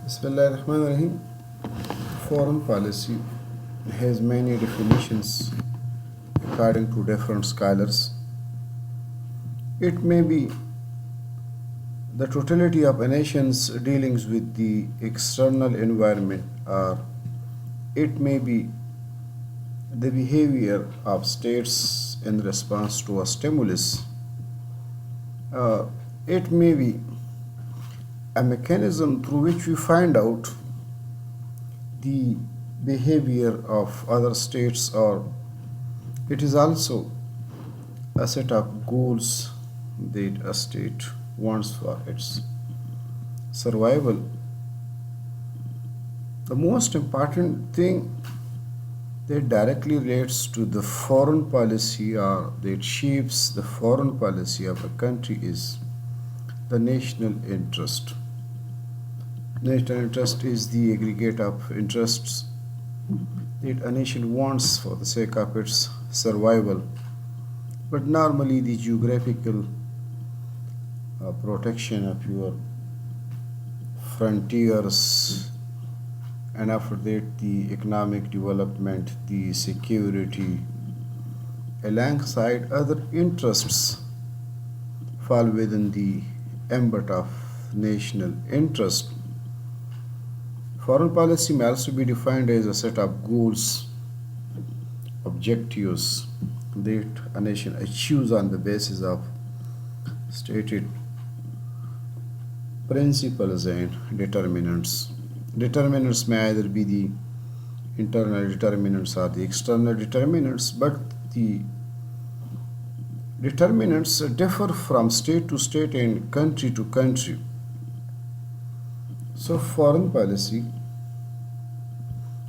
Bismillahirrahmanirrahim. Foreign policy has many definitions according to different scholars. It may be the totality of a nation's dealings with the external environment, or it may be the behavior of states in response to a stimulus. It may be a mechanism through which we find out the behavior of other states, or it is also a set of goals that a state wants for its survival. The most important thing that directly relates to the foreign policy or that shapes the foreign policy of a country is the national interest. National interest is the aggregate of interests that a nation wants for the sake of its survival. But normally, the geographical protection of your frontiers, and after that, the economic development, the security, alongside other interests, fall within the ambit of national interest. Foreign policy may also be defined as a set of goals, objectives that a nation achieves on the basis of stated principles and determinants. Determinants may either be the internal determinants or the external determinants, but the determinants differ from state to state and country to country. So, foreign policy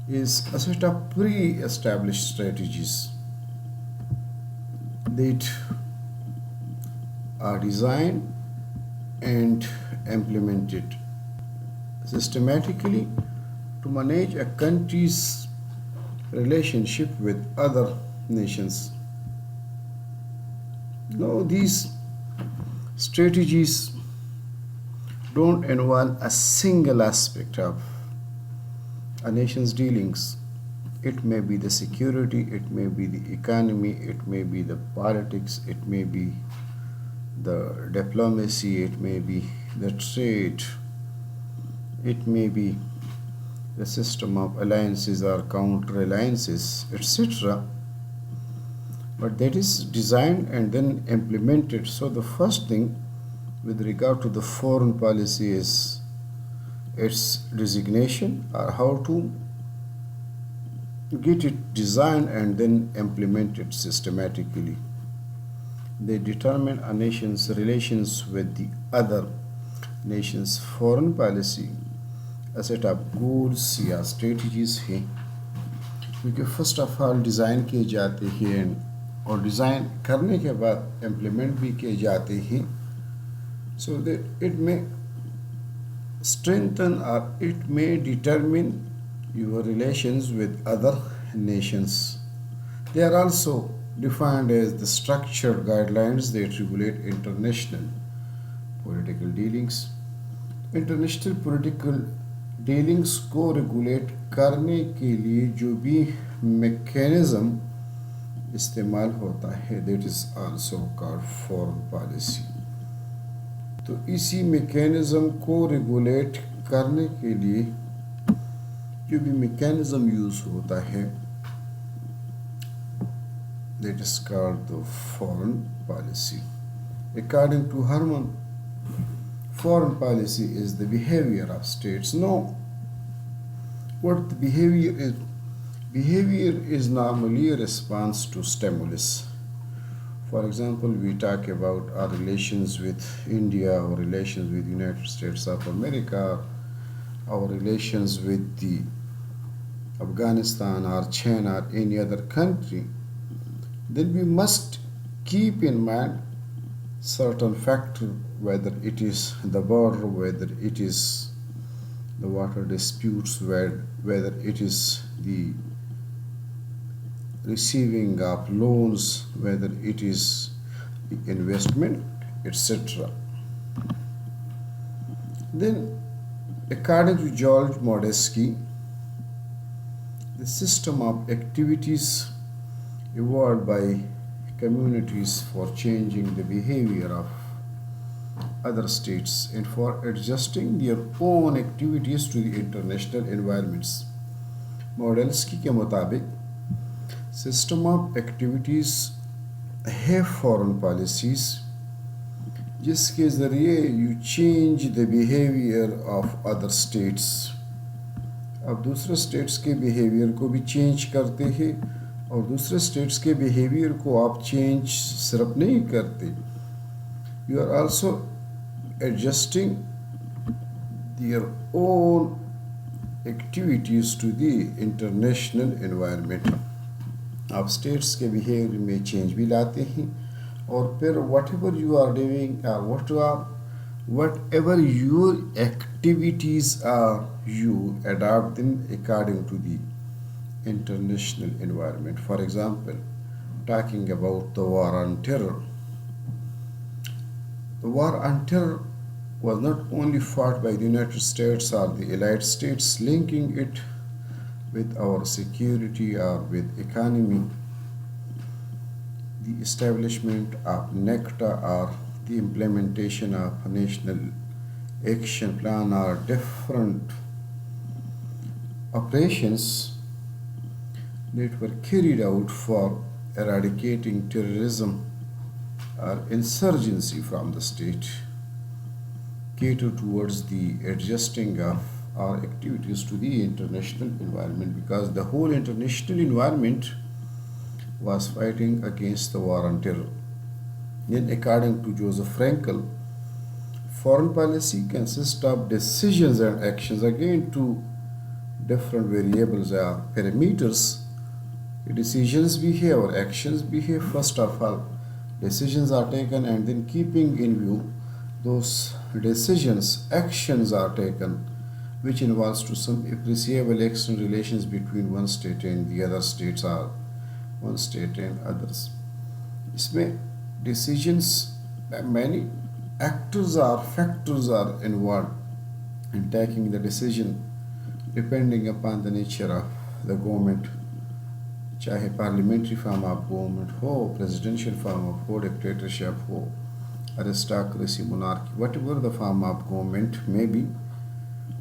is a set of pre established strategies that are designed and implemented systematically to manage a country's relationship with other nations. Now, these strategies don't involve a single aspect of a nation's dealings. It may be the security, it may be the economy, it may be the politics, it may be the diplomacy, it may be the trade, it may be the system of alliances or counter alliances, etc. But that is designed and then implemented. So, the first thing with regard to the foreign policy is its designation, or how to get it designed and then implemented systematically. They determine a nation's relations with the other nation's foreign policy a set of goals या strategies हैं, क्योंकि first of all design किए जाते हैं और design करने के बाद इम्प्लीमेंट भी किए जाते हैं, so that it may strengthen or it may determine your relations with other nations. They are also defined as the structured guidelines that regulate international political dealings. International political dealings को regulate करने के लिए जो भी mechanism इस्तेमाल होता है, that is also called foreign policy. तो इसी mechanism को रेगुलेट करने के लिए जो भी mechanism यूज होता है, that is called the foreign policy. According to Herman, foreign policy is the behavior of states. No, what the behavior is normally a response to stimulus. For example, we talk about our relations with India, our relations with United States of America, our relations with the Afghanistan or China or any other country. Then we must keep in mind certain factor, whether it is the border, whether it is the water disputes, whether it is the receiving of loans, whether it is the investment, etc. Then According to George Modesky, the system of activities evolved by communities for changing the behavior of other states and for adjusting their own activities to the international environments. मॉडल्स्की के मुताबिक system of activities है foreign policies जिसके ज़रिए you change the behaviour of other states. अब दूसरे states के behaviour को भी चेंज करते हैं और दूसरे स्टेट्स के बिहेवियर को आप चेंज सिर्फ नहीं करते, you are also adjusting their own activities to the international environment. आप स्टेट्स के बिहेवियर में चेंज भी लाते हैं और फिर whatever you are doing whatever your activities are you adopt them according to the international environment. For example, talking about the war on terror. The war on terror was not only fought by the United States or the allied states, linking it with our security or with economy. The establishment of NECTA or the implementation of a national action plan are different operations that were carried out for eradicating terrorism or insurgency from the state, cater towards the adjusting of our activities to the international environment, because the whole international environment was fighting against the war on terror. Then, according to Joseph Frankel, foreign policy consists of decisions and actions. Again, two different variables or parameters. Decisions behave or actions behave. First of all, decisions are taken and then keeping in view those decisions, actions are taken which involves to some appreciable extent relations between one state and the other states or one state and others. इसमें decisions, many actors or factors are involved in taking the decision depending upon the nature of the government, चाहे parliamentary form of government हो, presidential form of हो, dictatorship हो, aristocracy, monarchy, whatever the form of government may be.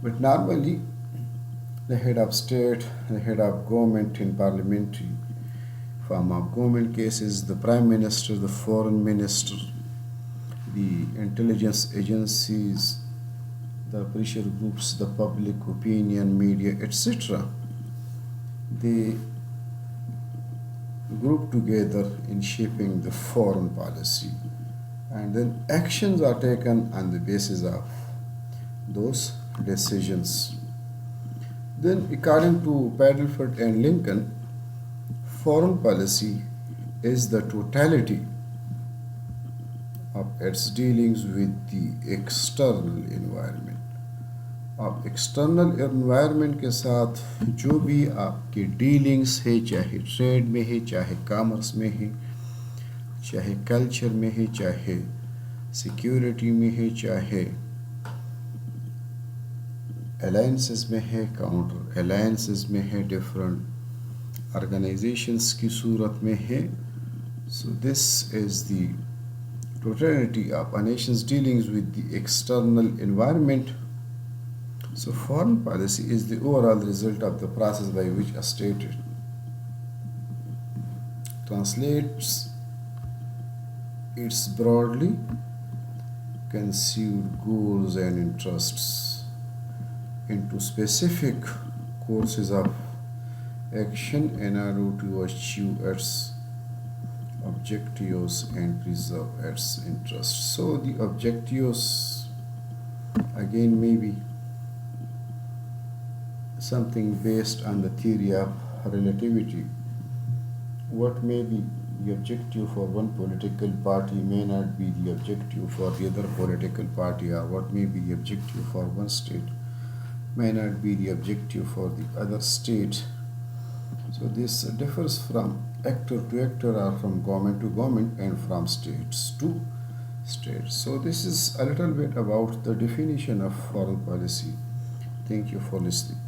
But normally, the head of state, the head of government in parliamentary form of government cases, the prime minister, the foreign minister, the intelligence agencies, the pressure groups, the public opinion, media, etc. They group together in shaping the foreign policy, and then actions are taken on the basis of those decisions. Then, according to Paddleford and Lincoln, foreign policy is the totality of its dealings with the external environment. आप external environment के साथ जो भी आपकी dealings है, चाहे trade में है, चाहे कॉमर्स में है, चाहे कल्चर में है, चाहे सिक्योरिटी में है, चाहे अलायंसेस में है, काउंटर अलायंसेस में है, डिफरेंट ऑर्गेनाइजेशंस की सूरत में है. So this is the totality of a Nations dealings with the external environment. So foreign policy is the overall result of the process by which a state translates its broadly conceived goals and interests into specific courses of action in order to achieve its objectives and preserve its interests. So the objectives again may be something based on the theory of relativity. What may be the objective for one political party may not be the objective for the other political party, or what may be the objective for one state may not be the objective for the other state. So this differs from actor to actor, or from government to government, and from states to states. So this is a little bit about the definition of foreign policy. Thank you for listening.